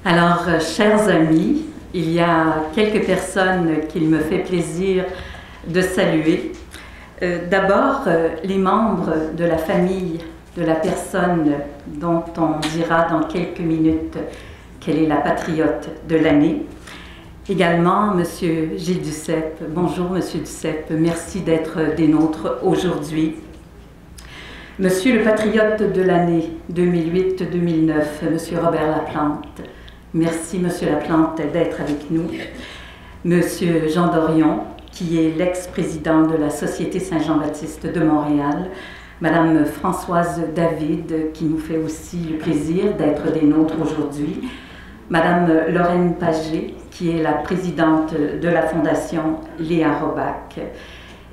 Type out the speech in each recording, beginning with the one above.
Chers amis, il y a quelques personnes qu'il me fait plaisir de saluer. D'abord, les membres de la famille de la personne dont on dira dans quelques minutes qu'elle est la patriote de l'année. Également, Monsieur Gilles Duceppe. Bonjour, Monsieur Duceppe. Merci d'être des nôtres aujourd'hui. Monsieur le patriote de l'année 2008-2009, Monsieur Robert Laplante. Merci, Monsieur Laplante, d'être avec nous. Monsieur Jean Dorion, qui est l'ex-président de la Société Saint-Jean-Baptiste de Montréal. Madame Françoise David, qui nous fait aussi le plaisir d'être des nôtres aujourd'hui. Madame Lorraine Pagé, qui est la présidente de la Fondation Léa Robach.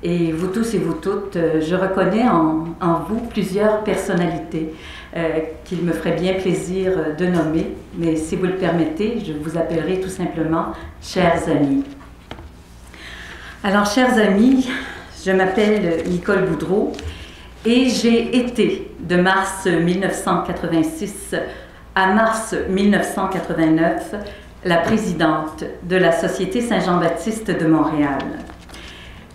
Et vous tous et vous toutes, je reconnais en vous plusieurs personnalités qu'il me ferait bien plaisir de nommer, mais si vous le permettez, je vous appellerai tout simplement « chers amis ». Alors, chers amis, je m'appelle Nicole Boudreau et j'ai été de mars 1986 à mars 1989 la présidente de la Société Saint-Jean-Baptiste de Montréal.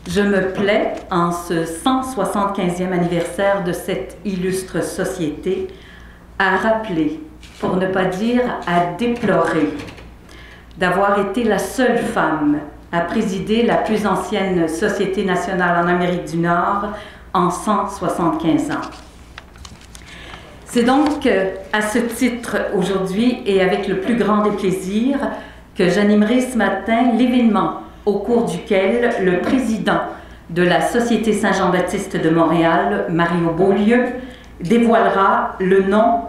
Je me plais, en ce 175e anniversaire de cette illustre société, à rappeler, pour ne pas dire à déplorer, d'avoir été la seule femme à présider la plus ancienne société nationale en Amérique du Nord en 175 ans. C'est donc à ce titre aujourd'hui et avec le plus grand des plaisirs que j'animerai ce matin l'événement au cours duquel le président de la Société Saint-Jean-Baptiste de Montréal, Mario Beaulieu, dévoilera le nom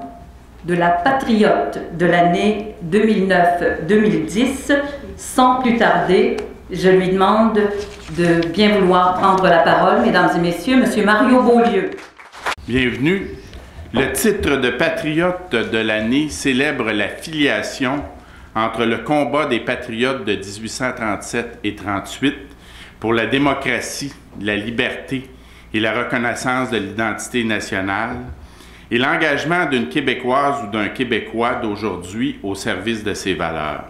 de la patriote de l'année 2009-2010. Sans plus tarder, je lui demande de bien vouloir prendre la parole, mesdames et messieurs, Monsieur Mario Beaulieu. Bienvenue. Le titre de patriote de l'année célèbre la filiation entre le combat des patriotes de 1837 et 1838 pour la démocratie, la liberté et la reconnaissance de l'identité nationale et l'engagement d'une Québécoise ou d'un Québécois d'aujourd'hui au service de ces valeurs.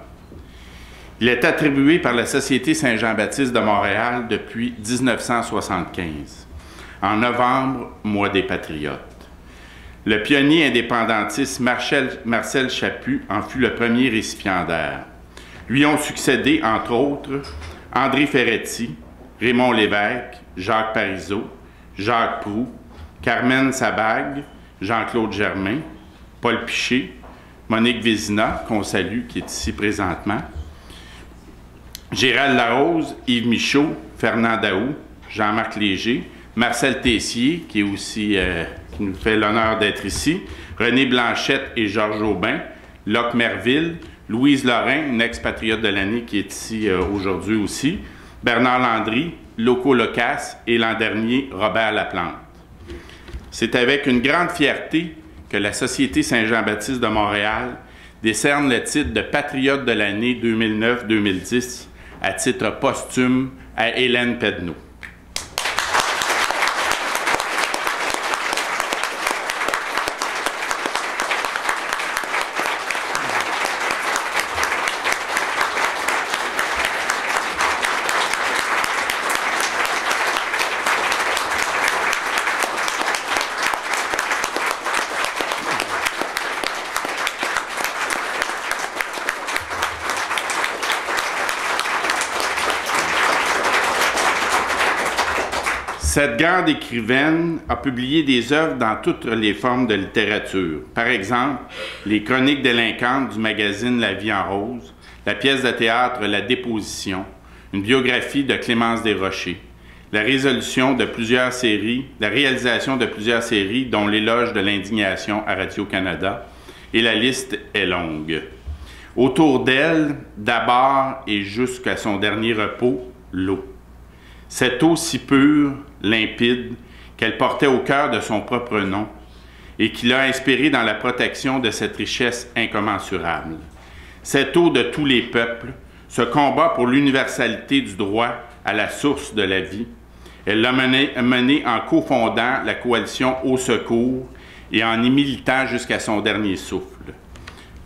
Il est attribué par la Société Saint-Jean-Baptiste de Montréal depuis 1975, en novembre, mois des Patriotes. Le pionnier indépendantiste Marcel Chaput en fut le premier récipiendaire. Lui ont succédé, entre autres, André Ferretti, Raymond Lévesque, Jacques Parizeau, Jacques Proulx, Carmen Sabag, Jean-Claude Germain, Paul Piché, Monique Vézina, qu'on salue, qui est ici présentement, Gérald Larose, Yves Michaud, Fernand Daou, Jean-Marc Léger, Marcel Tessier, qui est aussi qui nous fait l'honneur d'être ici, René Blanchette et Georges Aubin, Locke Merville, Louise Lorrain, une ex-patriote de l'année qui est ici aujourd'hui aussi, Bernard Landry, Loco Locas et l'an dernier, Robert Laplante. C'est avec une grande fierté que la Société Saint-Jean-Baptiste de Montréal décerne le titre de patriote de l'année 2009-2010 à titre posthume à Hélène Pedneau. Cette grande écrivaine a publié des œuvres dans toutes les formes de littérature. Par exemple, les chroniques délinquantes du magazine La Vie en rose, la pièce de théâtre La Déposition, une biographie de Clémence Desrochers, la réalisation de plusieurs séries, dont L'éloge de l'indignation à Radio-Canada, et la liste est longue. Autour d'elle, d'abord et jusqu'à son dernier repos, l'eau. Cette eau si pure, limpide, qu'elle portait au cœur de son propre nom et qui l'a inspirée dans la protection de cette richesse incommensurable. Cette eau de tous les peuples, ce combat pour l'universalité du droit à la source de la vie, elle l'a mené en cofondant la coalition Au Secours et en y militant jusqu'à son dernier souffle.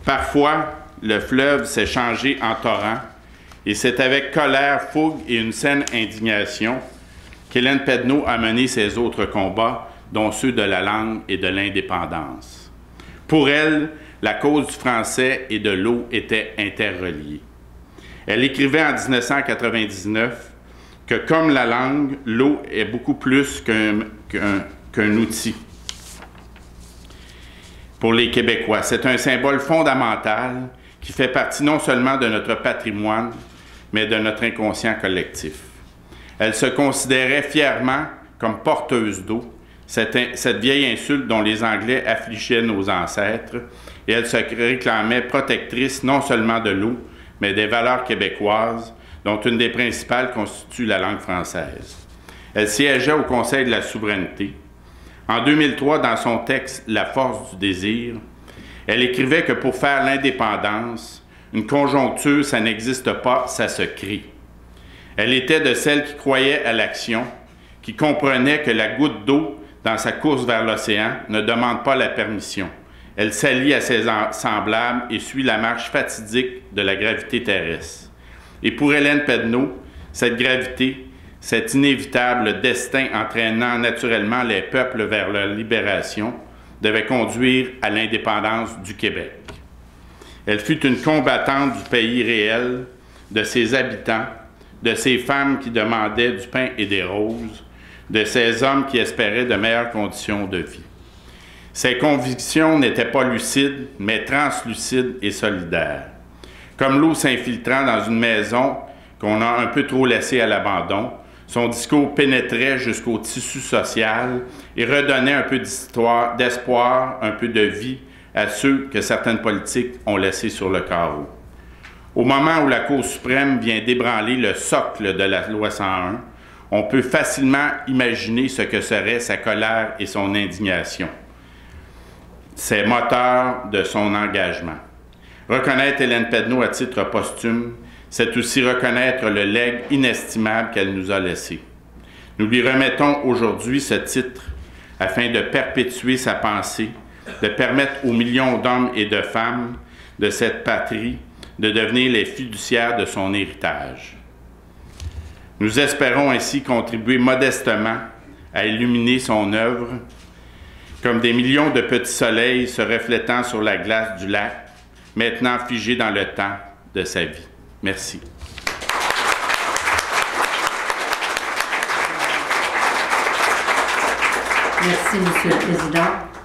Parfois, le fleuve s'est changé en torrent, et c'est avec colère, fougue et une saine indignation qu'Hélène Pedneau a mené ses autres combats, dont ceux de la langue et de l'indépendance. Pour elle, la cause du français et de l'eau était interreliée. Elle écrivait en 1999 que, comme la langue, l'eau est beaucoup plus qu'un outil pour les Québécois. C'est un symbole fondamental qui fait partie non seulement de notre patrimoine, mais de notre inconscient collectif. Elle se considérait fièrement comme porteuse d'eau, cette vieille insulte dont les Anglais affligeaient nos ancêtres, et elle se réclamait protectrice non seulement de l'eau, mais des valeurs québécoises, dont une des principales constitue la langue française. Elle siégeait au Conseil de la souveraineté. En 2003, dans son texte « La force du désir », elle écrivait que pour faire l'indépendance, une conjoncture, ça n'existe pas, ça se crée. Elle était de celles qui croyaient à l'action, qui comprenaient que la goutte d'eau dans sa course vers l'océan ne demande pas la permission. Elle s'allie à ses semblables et suit la marche fatidique de la gravité terrestre. Et pour Hélène Pedneau, cette gravité, cet inévitable destin entraînant naturellement les peuples vers leur libération, devait conduire à l'indépendance du Québec. Elle fut une combattante du pays réel, de ses habitants, de ces femmes qui demandaient du pain et des roses, de ces hommes qui espéraient de meilleures conditions de vie. Ses convictions n'étaient pas lucides, mais translucides et solidaires. Comme l'eau s'infiltrant dans une maison qu'on a un peu trop laissée à l'abandon, son discours pénétrait jusqu'au tissu social et redonnait un peu d'espoir, un peu de vie à ceux que certaines politiques ont laissés sur le carreau. Au moment où la Cour suprême vient d'ébranler le socle de la loi 101, on peut facilement imaginer ce que serait sa colère et son indignation. C'est moteur de son engagement. Reconnaître Hélène Pedneau à titre posthume, c'est aussi reconnaître le legs inestimable qu'elle nous a laissé. Nous lui remettons aujourd'hui ce titre afin de perpétuer sa pensée, de permettre aux millions d'hommes et de femmes de cette patrie de devenir les fiduciaires de son héritage. Nous espérons ainsi contribuer modestement à illuminer son œuvre comme des millions de petits soleils se reflétant sur la glace du lac, maintenant figés dans le temps de sa vie. Merci. Merci, Monsieur le Président.